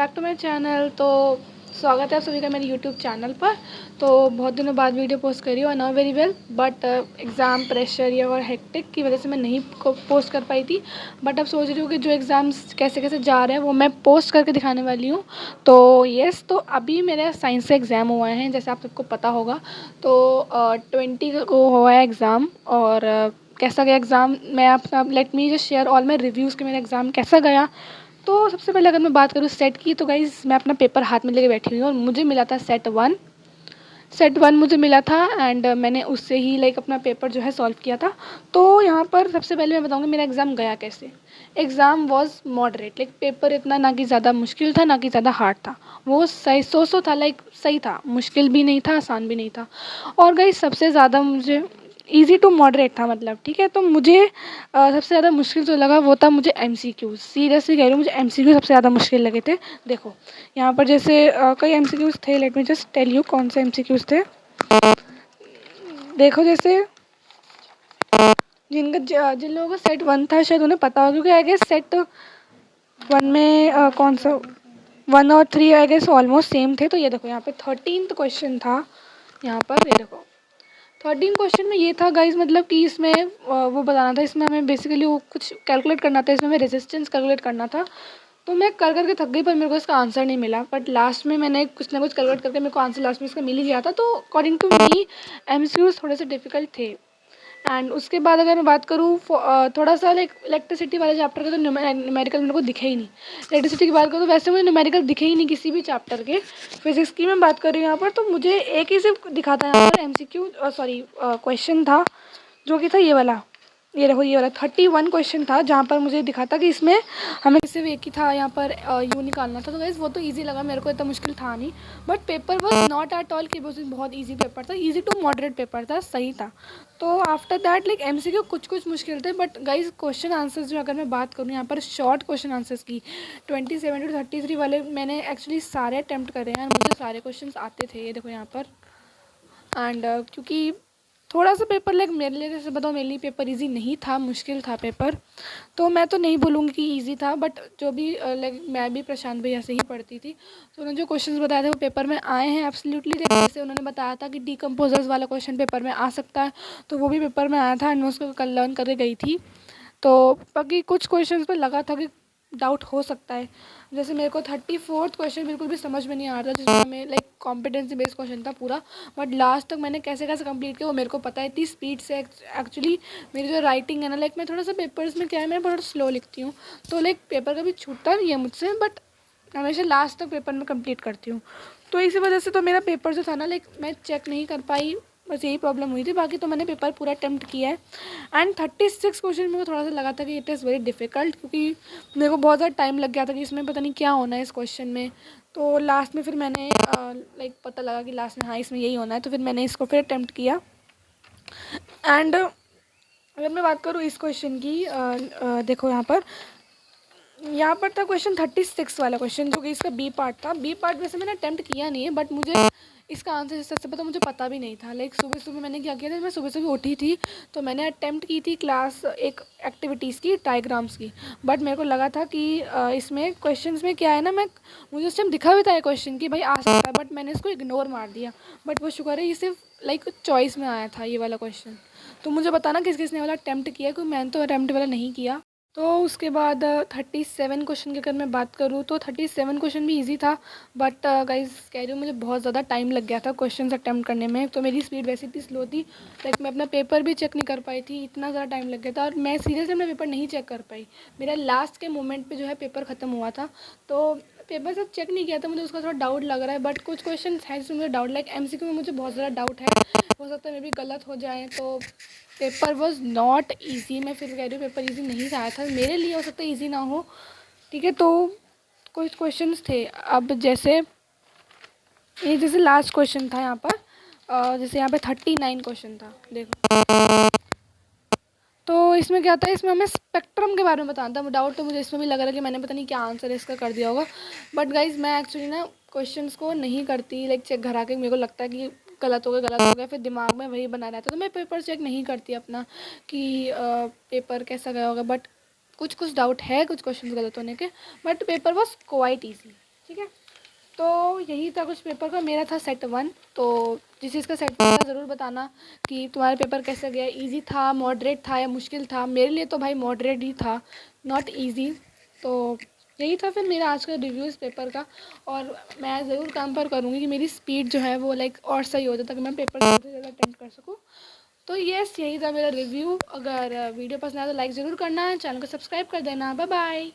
Back to my channel. तो स्वागत है आप सभी का मेरे यूट्यूब चैनल पर। तो बहुत दिनों बाद वीडियो पोस्ट करी हूँ, I know very well, but exam pressure या और हेक्टिक की वजह से मैं नहीं पोस्ट कर पाई थी। बट अब सोच रही हूँ कि जो एग्ज़ाम्स कैसे कैसे जा रहे हैं वो मैं पोस्ट करके दिखाने वाली हूँ। तो यस, तो अभी मेरे साइंस से एग्ज़ाम हुए हैं, जैसे आप सबको पता होगा। तो 20 को हुआ है एग्ज़ाम। और कैसा गया एग्ज़ाम, मैं अपना late me just share all my reviews कि मेरा एग्ज़ाम कैसा गया। तो सबसे पहले अगर मैं बात करूँ सेट की, तो गाइज़ मैं अपना पेपर हाथ में लेके बैठी हुई हूँ और मुझे मिला था सेट वन मुझे मिला था। एंड मैंने उससे ही अपना पेपर जो है सॉल्व किया था। तो यहाँ पर सबसे पहले मैं बताऊँगी मेरा एग्ज़ाम गया कैसे। एग्ज़ाम वॉज मॉडरेट, पेपर इतना ना कि ज़्यादा मुश्किल था ना कि ज़्यादा हार्ड था। वो सही सो था, सही था, मुश्किल भी नहीं था, आसान भी नहीं था। और गाइज़ सबसे ज़्यादा मुझे ईज़ी टू मॉडरेट था, मतलब ठीक है। तो मुझे सबसे ज़्यादा मुश्किल जो लगा वो था मुझे एमसीक्यूज़। सीरियसली कह रही हूँ, मुझे एमसीक्यू सबसे ज़्यादा मुश्किल लगे थे। देखो यहाँ पर जैसे कई एमसीक्यूज़ थे, let me just tell you कौन से एमसीक्यूज़ थे। देखो जैसे जिन लोगों का सेट वन था शायद उन्हें पता होगा, क्योंकि आई गेस सेट वन में कौन सा 1 और 3 आई गेस ऑलमोस्ट सेम थे। तो ये देखो यहाँ पे 13th क्वेश्चन था। यहाँ पर ये देखो 13 क्वेश्चन में ये था गाइज, मतलब कि इसमें वो बताना था, इसमें हमें बेसिकली वो कुछ कैलकुलेट करना था, इसमें हमें रेजिस्टेंस कैलकुलेट करना था। तो मैं कर करके थक गई, पर मेरे को इसका आंसर नहीं मिला। बट लास्ट में मैंने कुछ ना कुछ कैलकुलेट करके मेरे को आंसर लास्ट में इसका मिल ही गया था। तो अकॉर्डिंग टू मी एमसीक्यूज थोड़े से डिफिकल्ट थे। एंड उसके बाद अगर मैं बात करूँ थोड़ा सा इलेक्ट्रिसिटी वाले चैप्टर का, तो न्यूमेरिकल मेरे को दिखे ही नहीं। इलेक्ट्रिसिटी की बात करूँ तो वैसे मुझे न्यूमेरिकल दिखे ही नहीं किसी भी चैप्टर के। फिजिक्स की मैं बात कर रही हूँ यहाँ पर, तो मुझे एक ही सिर्फ दिखा था यहाँ पर एमसीक्यू, सॉरी क्वेश्चन था, जो कि था ये वाला। ये देखो ये वाला 31 क्वेश्चन था, जहाँ पर मुझे दिखा था कि इसमें हमें सिर्फ एक ही था यहाँ पर यू निकालना था। तो गाइस वो तो इजी लगा मेरे को, इतना मुश्किल था नहीं। But paper was not at all कि बहुत इजी पेपर था, इजी टू मॉडरेट पेपर था, सही था। तो आफ्टर दैट एमसीक्यू कुछ कुछ मुश्किल थे। बट गाइस क्वेश्चन आंसर्स जो अगर मैं बात करूँ यहाँ पर शॉर्ट क्वेश्चन आंसर्स की 27 to 33 वाले मैंने एक्चुअली सारे अटैम्प्ट करे हैं, मुझे सारे क्वेश्चन आते थे। ये देखो यहाँ पर। एंड क्योंकि थोड़ा सा पेपर मेरे लिए, जैसे बताओ, मेरे लिए पेपर इजी नहीं था, मुश्किल था पेपर। तो मैं तो नहीं बोलूँगी कि इजी था, बट जो भी मैं भी प्रशांत भैया से ही पढ़ती थी, तो उन्होंने जो क्वेश्चंस बताए थे वो पेपर में आए हैं एब्सोल्युटली। जैसे उन्होंने बताया था कि डीकम्पोजर्स वाला क्वेश्चन पेपर में आ सकता है, तो वो भी पेपर में आया था एंड मैं उसको कल लर्न करके गई थी। तो बाकी कुछ क्वेश्चन पर लगा था कि डाउट हो सकता है। जैसे मेरे को 34th क्वेश्चन बिल्कुल भी समझ में नहीं आ रहा था, जिसमें हमें कॉम्पिटेंसी बेस्ड क्वेश्चन था पूरा। बट लास्ट तक मैंने कैसे कैसे कंप्लीट किया वो मेरे को पता है, इतनी स्पीड से। एक्चुअली मेरी जो राइटिंग है ना, मैं थोड़ा सा पेपर्स में क्या है, मैं बहुत स्लो लिखती हूँ। तो पेपर कभी छूटता नहीं है मुझसे, बट हमेशा लास्ट तक पेपर में कंप्लीट करती हूँ। तो इसी वजह से तो मेरा पेपर जो था ना, मैं चेक नहीं कर पाई, बस यही प्रॉब्लम हुई थी। बाकी तो मैंने पेपर पूरा अटेम्प्ट किया है। एंड 36 क्वेश्चन मेरे को थोड़ा सा लगा था कि इट इज़ वेरी डिफ़िकल्ट, क्योंकि मेरे को बहुत ज़्यादा टाइम लग गया था कि इसमें पता नहीं क्या होना है इस क्वेश्चन में। तो लास्ट में फिर मैंने पता लगा कि लास्ट में हाँ इसमें यही होना है, तो फिर मैंने इसको फिर अटेम्प्ट किया। एंड अगर मैं बात करूँ इस क्वेश्चन की, देखो यहाँ पर था क्वेश्चन 36 वाला क्वेश्चन, जो कि इसका बी पार्ट था। बी पार्ट वैसे मैंने अटेम्प्ट किया नहीं है, बट मुझे इसका आंसर जिस तरह से पता मुझे पता भी नहीं था। सुबह सुबह मैंने क्या किया था, मैं सुबह सुबह उठी थी, तो मैंने अटेम्प्ट की थी क्लास एक एक्टिविटीज़ की, डायग्राम्स की। बट मेरे को लगा था कि इसमें क्वेश्चंस में क्या है ना, मुझे उस टाइम दिखा भी था ये क्वेश्चन कि भाई आ सकता है, बट मैंने इसको इग्नोर मार दिया। बट वो शुक्र है ये सिर्फ चॉइस में आया था ये वाला क्वेश्चन। तो मुझे बताना किस किसने वाला अटेम्प्ट किया, क्योंकि मैंने तो अटेम्प्ट वाला नहीं किया। तो उसके बाद 37 क्वेश्चन की अगर मैं बात करूँ, तो 37 क्वेश्चन भी इजी था। बट गाइज कह रही हूँ, मुझे बहुत ज़्यादा टाइम लग गया था क्वेश्चन अटैम्प्ट करने में। तो मेरी स्पीड वैसे इतनी स्लो थी, मैं अपना पेपर भी चेक नहीं कर पाई थी, इतना ज़्यादा टाइम लग गया था। और मैं सीरियसली अपना पेपर नहीं चेक कर पाई, मेरा लास्ट के मोमेंट पर जो है पेपर ख़त्म हुआ था। तो पेपर सब चेक नहीं किया था, मुझे उसका थोड़ा डाउट लग रहा है। बट कुछ क्वेश्चन हैं जिसमें मुझे डाउट, एमसीक्यू में मुझे बहुत ज़्यादा डाउट है, हो सकता है मे भी गलत हो जाए। तो पेपर वॉज नॉट ईजी, मैं फिर कह रही हूँ पेपर ईजी नहीं आया था मेरे लिए, हो सकता है ईजी ना हो, ठीक है। तो कुछ क्वेश्चंस थे, अब जैसे लास्ट क्वेश्चन था यहाँ पर, जैसे यहाँ पे 39 क्वेश्चन था, देखो। तो इसमें क्या था, इसमें हमें स्पेक्ट्रम के बारे में बताना था। डाउट तो मुझे इसमें भी लग रहा है कि मैंने पता नहीं क्या आंसर इसका कर दिया होगा। बट गाइज मैं एक्चुअली ना क्वेश्चंस को नहीं करती, चेक घर आके मेरे को लगता है कि गलत हो गया, फिर दिमाग में वही बना रहता है। तो मैं पेपर चेक नहीं करती अपना कि पेपर कैसा गया होगा। बट कुछ कुछ डाउट है कुछ क्वेश्चन गलत होने के, but paper was quite easy. ठीक है, तो यही था कुछ पेपर का। मेरा था सेट 1। तो जिस चीज़ का सेट 1 था ज़रूर बताना कि तुम्हारा पेपर कैसा गया, इजी था, मॉडरेट था या मुश्किल था। मेरे लिए तो भाई मॉडरेट ही था, नॉट इजी। तो यही था फिर मेरा आज का रिव्यू इस पेपर का। और मैं ज़रूर काम पर करूँगी कि मेरी स्पीड जो है वो लाइक और सही हो जाए, ताकि मैं पेपर ज़्यादा से ज़्यादा अटेंड कर सकूँ। तो यस, यही था मेरा रिव्यू। अगर वीडियो पसंद आया तो लाइक ज़रूर करना, चैनल को सब्सक्राइब कर देना। Bye bye.